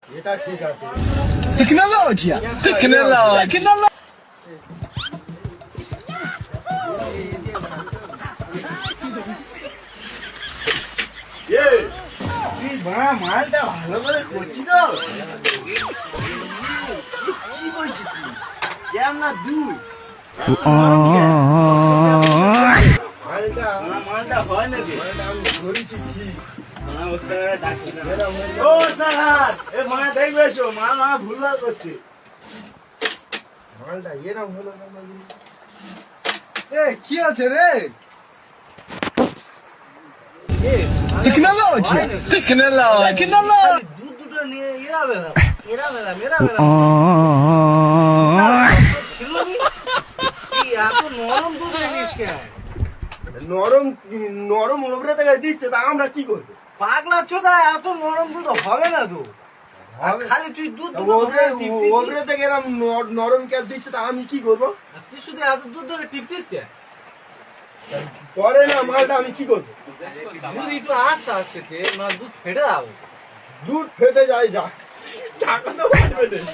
এটা ঠিক আছে। Tecnologia! Tecnologia! তুই মালটা ভালো করে করছিস তো? কি করছিস তুই? কেমন না দুধ? মালটা হয় নাকি? আমি ধরেছি ঠিক। ও স্যার, এ মা দেখবে এসো, মা ভুলভাল করছে। মালটা এরম হলো না মানে। এ কি আছে রে? Tecnologia! Tecnologia! দুধ দুটো নিয়ে এরা মেরা এত নরম দুধ এনেছিস কেন? নরম নরম ওপরে থেকে দিচ্ছে তা আমরা কি করবো? পাগলা চোদা, এত নরম দুধ হবে না তো। খালি তুই দুধ ওপরে থেকে এরম নরম ক্যাপ দিচ্ছে তা আমি কি করবো? তুই শুধু এত দুধ ধরে টিপতিস কেন? পরে না মালটা আমি কি করবো? দুধ একটু আস্তে আস্তে না, দুধ ফেটে যাবে। দুধ ফেটে যায়, যা টাকা তো বাঁচবে না।